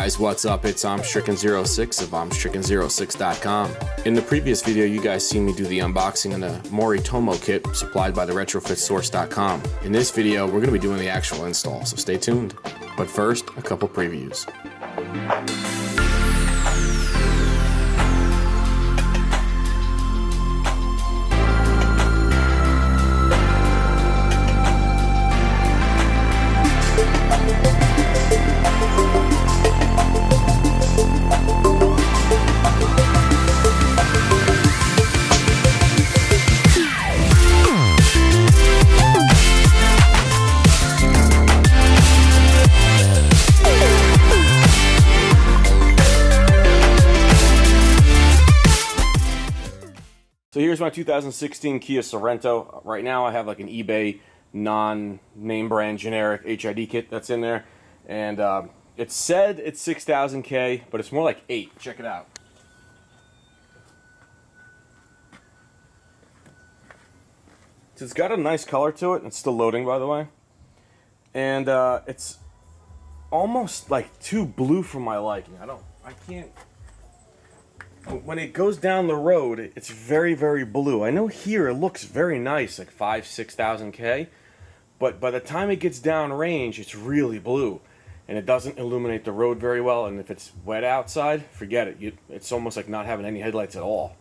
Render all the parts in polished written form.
guys, what's up? It's Stricken06 of Stricken06.com. In the previous video, you guys seen me do the unboxing of the Moritomo kit supplied by the retrofitsource.com. In this video, we're going to be doing the actual install, so stay tuned. But first, a couple previews. So here's my 2016 Kia Sorento. Right now I have like an eBay non-name brand generic HID kit that's in there. And it said it's 6,000 K, but it's more like 8. Check it out. So it's got a nice color to it. It's still loading, by the way. And it's almost like too blue for my liking. I can't. When it goes down the road, it's very, very blue. I know here it looks very nice, like 5,000-6,000 K, but by the time it gets down range, it's really blue, and it doesn't illuminate the road very well. And if it's wet outside, forget it. It's almost like not having any headlights at all.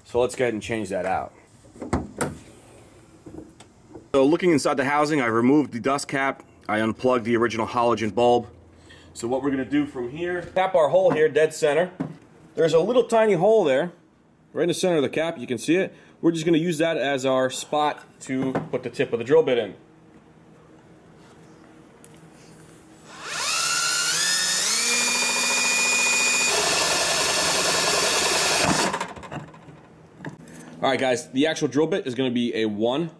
So let's go ahead and change that out. So looking inside the housing, I removed the dust cap. I unplugged the original halogen bulb. So what we're going to do from here, tap our hole here, dead center. There's a little tiny hole there, right in the center of the cap, you can see it. We're just going to use that as our spot to put the tip of the drill bit in. Alright guys, the actual drill bit is going to be a 1,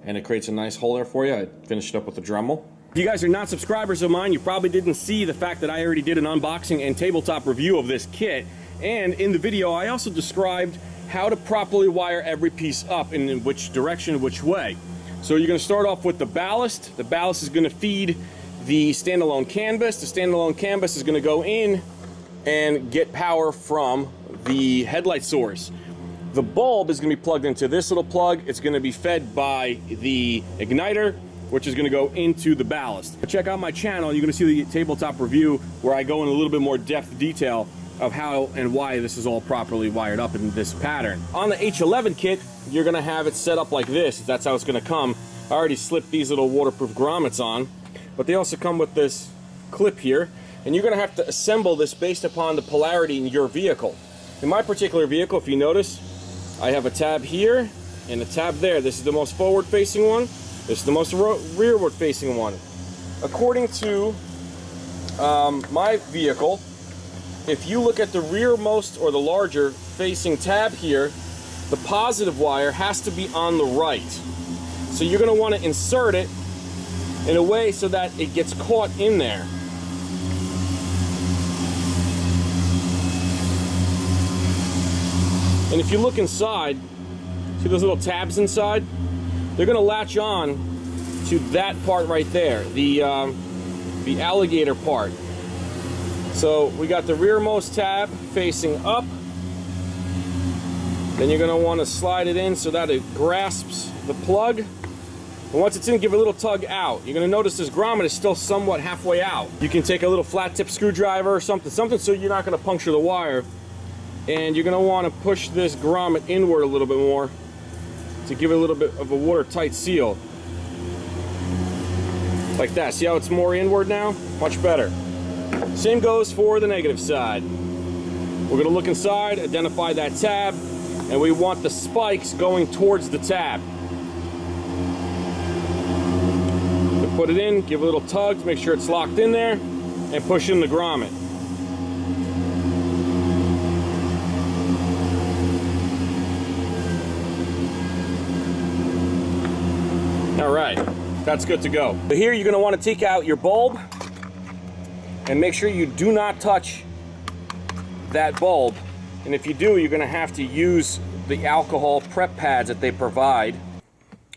and it creates a nice hole there for you. I finished it up with a Dremel. If you guys are not subscribers of mine, you probably didn't see the fact that I already did an unboxing and tabletop review of this kit. And in the video, I also described how to properly wire every piece up and in which direction, which way. So you're going to start off with the ballast. The ballast is going to feed the standalone canvas. The standalone canvas is going to go in and get power from the headlight source. The bulb is going to be plugged into this little plug. It's going to be fed by the igniter, which is going to go into the ballast. Check out my channel. You're going to see the tabletop review where I go in a little bit more depth detail of how and why this is all properly wired up in this pattern. On the H11 kit, you're going to have it set up like this. That's how it's going to come. I already slipped these little waterproof grommets on, but they also come with this clip here, and you're going to have to assemble this based upon the polarity in your vehicle. In my particular vehicle, if you notice, I have a tab here and a tab there. This is the most forward-facing one. This is the most rearward-facing one. According to my vehicle, if you look at the rearmost or the larger facing tab here, the positive wire has to be on the right. So you're going to want to insert it in a way so that it gets caught in there. And if you look inside, see those little tabs inside? They're going to latch on to that part right there, the alligator part. So we got the rearmost tab facing up. Then you're going to want to slide it in so that it grasps the plug. And once it's in, give it a little tug out. You're going to notice this grommet is still somewhat halfway out. You can take a little flat tip screwdriver or something so you're not going to puncture the wire. And you're going to want to push this grommet inward a little bit more to give it a little bit of a watertight seal. Like that. See how it's more inward now? Much better. Same goes for the negative side. We're going to look inside, identify that tab, and we want the spikes going towards the tab. So put it in, give a little tug to make sure it's locked in there, and push in the grommet. Alright, that's good to go. So here you're going to want to take out your bulb and make sure you do not touch that bulb. And if you do, you're going to have to use the alcohol prep pads that they provide.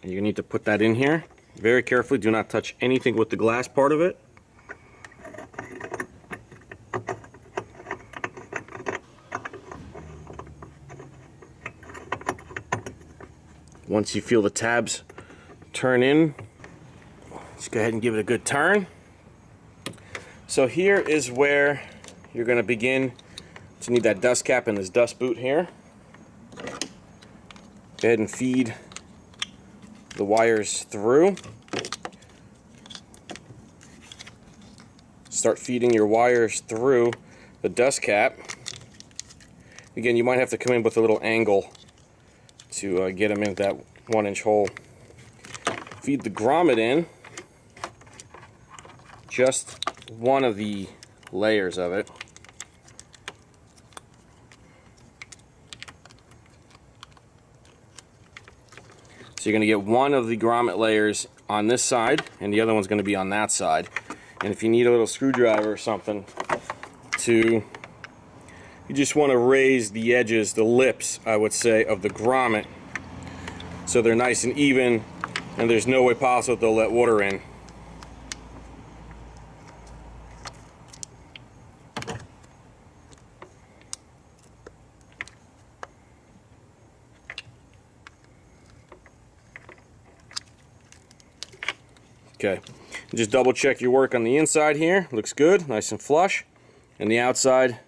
And you need to put that in here very carefully. Do not touch anything with the glass part of it. once you feel the tabs turn in, just go ahead and give it a good turn. So here is where you're going to begin to need that dust cap and this dust boot here. Go ahead and feed the wires through. Start feeding your wires through the dust cap. Again, you might have to come in with a little angle to get them in that 1-inch hole. Feed the grommet in, just one of the layers of it. So you're going to get one of the grommet layers on this side, and the other one's going to be on that side. And if you need a little screwdriver or something to, you just want to raise the edges, the lips, I would say, of the grommet so they're nice and even, and there's no way possible they'll let water in. Okay, just double check your work on the inside here. Looks good, nice and flush. And the outside,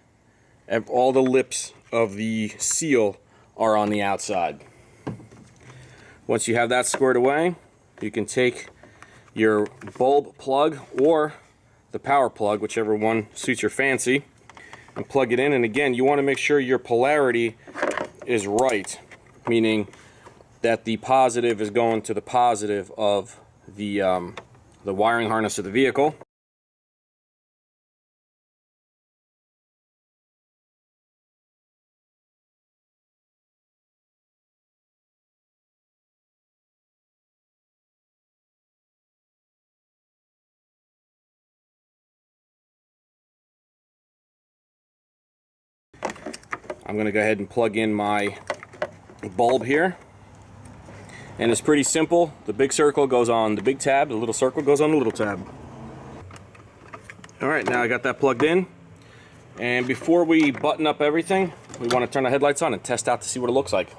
all the lips of the seal are on the outside. Once you have that squared away, you can take your bulb plug or the power plug, whichever one suits your fancy, and plug it in. And again, you want to make sure your polarity is right, meaning that the positive is going to the positive of the wiring harness of the vehicle. I'm going to go ahead and plug in my bulb here. And it's pretty simple. The big circle goes on the big tab, the little circle goes on the little tab. Alright, now I got that plugged in. And before we button up everything, we want to turn the headlights on and test out to see what it looks like.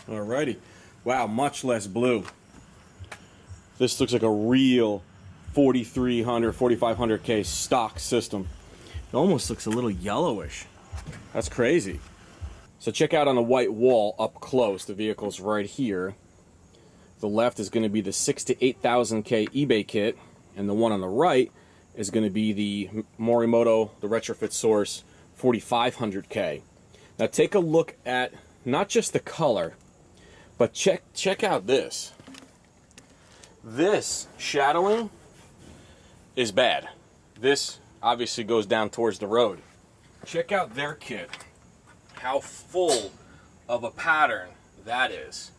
Alrighty. Wow, much less blue. This looks like a real 4300, 4500K stock system. It almost looks a little yellowish. That's crazy. So check out on the white wall up close, the vehicle's right here. The left is going to be the 6,000 to 8,000K eBay kit, and the one on the right is going to be the Morimoto, the Retrofit Source 4,500K. Now take a look at not just the color, but check out this. This shadowing is bad. This obviously goes down towards the road. Check out their kit. How full of a pattern that is.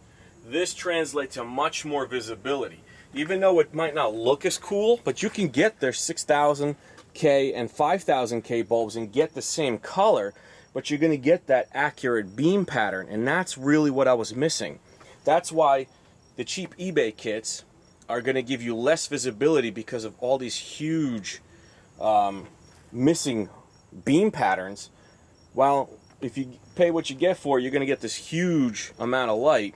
This translates to much more visibility. Even though it might not look as cool, but you can get their 6,000K and 5,000K bulbs and get the same color, but you're going to get that accurate beam pattern, and that's really what I was missing. That's why the cheap eBay kits are going to give you less visibility because of all these huge missing beam patterns. While if you pay what you get for, you're going to get this huge amount of light.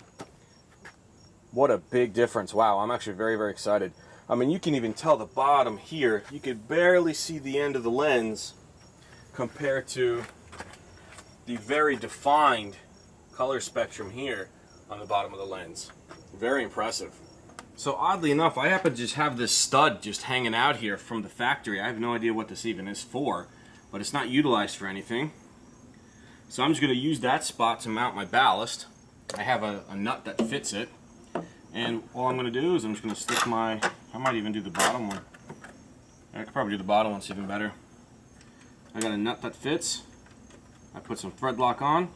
What a big difference. Wow, I'm actually very, very excited. I mean, you can even tell the bottom here. You could barely see the end of the lens compared to the very defined color spectrum here on the bottom of the lens. Very impressive. So oddly enough, I happen to just have this stud just hanging out here from the factory. I have no idea what this even is for, but it's not utilized for anything. So I'm just going to use that spot to mount my ballast. I have a nut that fits it. And all I'm going to do is I'm just going to stick my, I might even do the bottom one. I could probably do the bottom one, it's even better. I got a nut that fits. I put some thread lock on.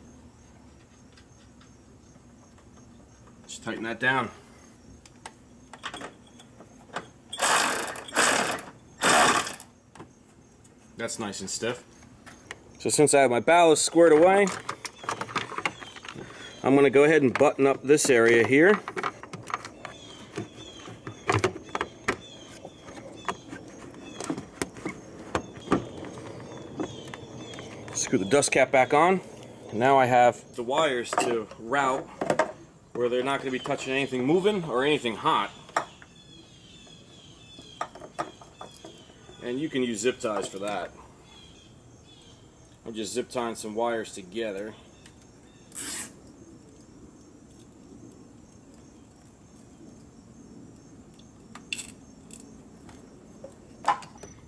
Just tighten that down. That's nice and stiff. So since I have my ballast squared away, I'm going to go ahead and button up this area here. Screw the dust cap back on. Now I have the wires to route where they're not going to be touching anything moving or anything hot. And you can use zip ties for that. I'm just zip tying some wires together.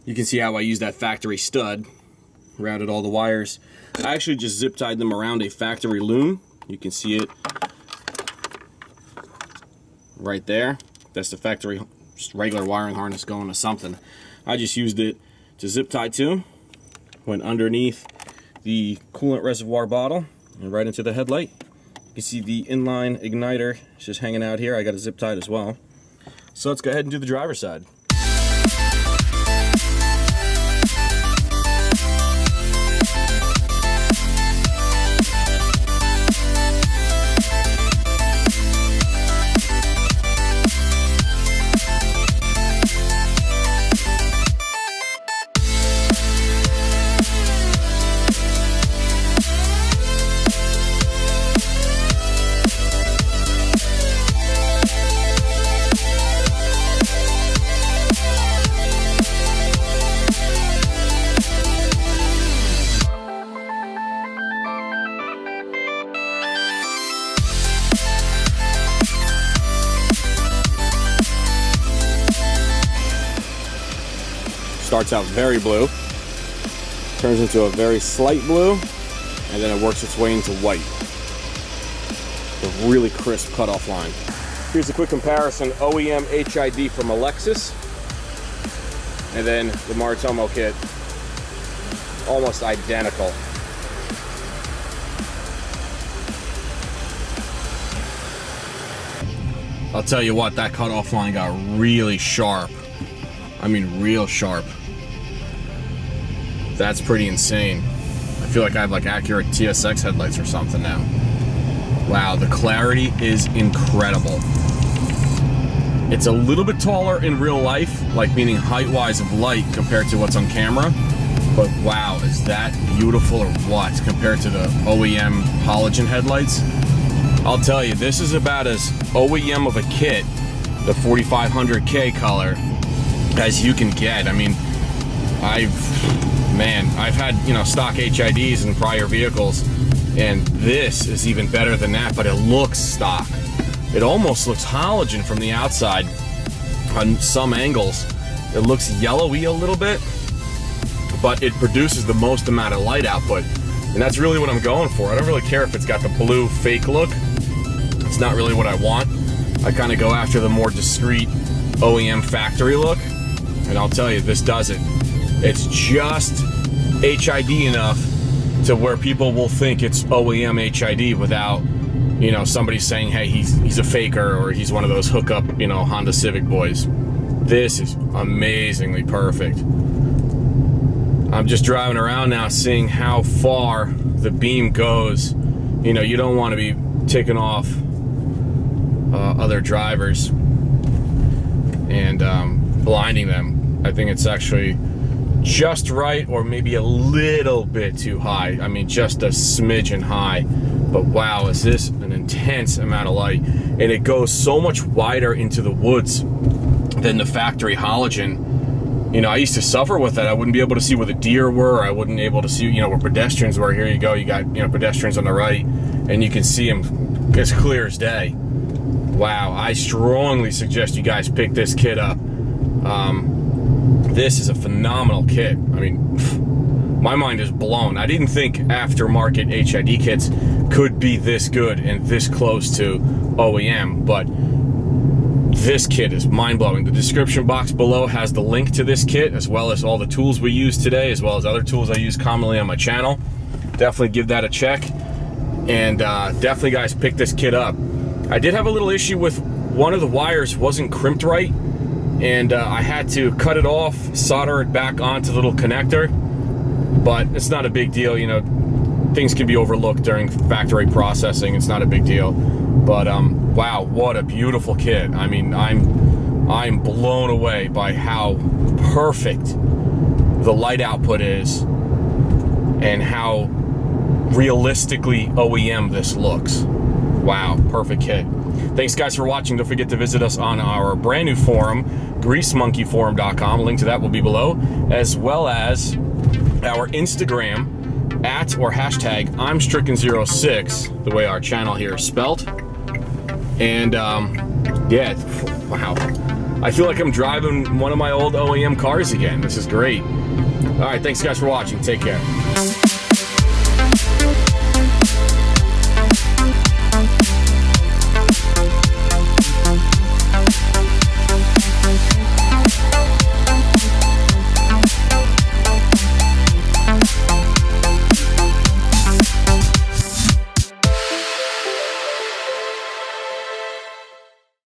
You can see how I used that factory stud, routed all the wires. I actually just zip tied them around a factory loom. You can see it right there. That's the factory just regular wiring harness going to something. I just used it to zip tie to, went underneath the coolant reservoir bottle and right into the headlight. You can see the inline igniter is just hanging out here. I got it zip tied as well. So let's go ahead and do the driver's side. Starts out very blue, turns into a very slight blue, and then it works its way into white. A really crisp cutoff line. Here's a quick comparison: OEM HID from Alexis, and then the Maritomo kit, almost identical. I'll tell you what, that cutoff line got really sharp. I mean, real sharp. That's pretty insane. I feel like I have like accurate TSX headlights or something now. Wow, the clarity is incredible. It's a little bit taller in real life, like meaning height-wise of light compared to what's on camera. But wow, is that beautiful or what compared to the OEM halogen headlights? I'll tell you, this is about as OEM of a kit, the 4500K color, as you can get. I mean, I've had, you know, stock HIDs in prior vehicles, and this is even better than that, but it looks stock. It almost looks halogen from the outside on some angles. It looks yellowy a little bit, but it produces the most amount of light output, and that's really what I'm going for. I don't really care if it's got the blue fake look. It's not really what I want. I kind of go after the more discreet OEM factory look, and I'll tell you, this does it. It's just HID enough to where people will think it's OEM HID without, you know, somebody saying, hey, he's a faker or he's one of those hookup, you know, Honda Civic boys. This is amazingly perfect. I'm just driving around now seeing how far the beam goes. You know, you don't want to be taking off other drivers and blinding them. I think it's actually just right, or maybe a little bit too high. I mean, just a smidgen high. But wow, is this an intense amount of light. And it goes so much wider into the woods than the factory halogen. You know, I used to suffer with that. I wouldn't be able to see where the deer were. I wouldn't be able to see, you know, where pedestrians were. Here you go, you got, you know, pedestrians on the right, and you can see them as clear as day. Wow, I strongly suggest you guys pick this kit up. This is a phenomenal kit. I mean, my mind is blown. I didn't think aftermarket HID kits could be this good and this close to OEM, but this kit is mind-blowing. The description box below has the link to this kit, as well as all the tools we use today, as well as other tools I use commonly on my channel. Definitely give that a check, and definitely, guys, pick this kit up. I did have a little issue with one of the wires wasn't crimped right, and I had to cut it off, solder it back onto the little connector, but it's not a big deal. You know, things can be overlooked during factory processing. It's not a big deal. But wow, what a beautiful kit. I mean, I'm blown away by how perfect the light output is, and how realistically OEM this looks. Wow, perfect kit. Thanks guys for watching. Don't forget to visit us on our brand new forum, greasemonkeyforum.com. A link to that will be below, as well as our Instagram at or hashtag I'm Stricken06, the way our channel here is spelt. And yeah, wow. I feel like I'm driving one of my old OEM cars again. This is great. All right, thanks guys for watching. Take care.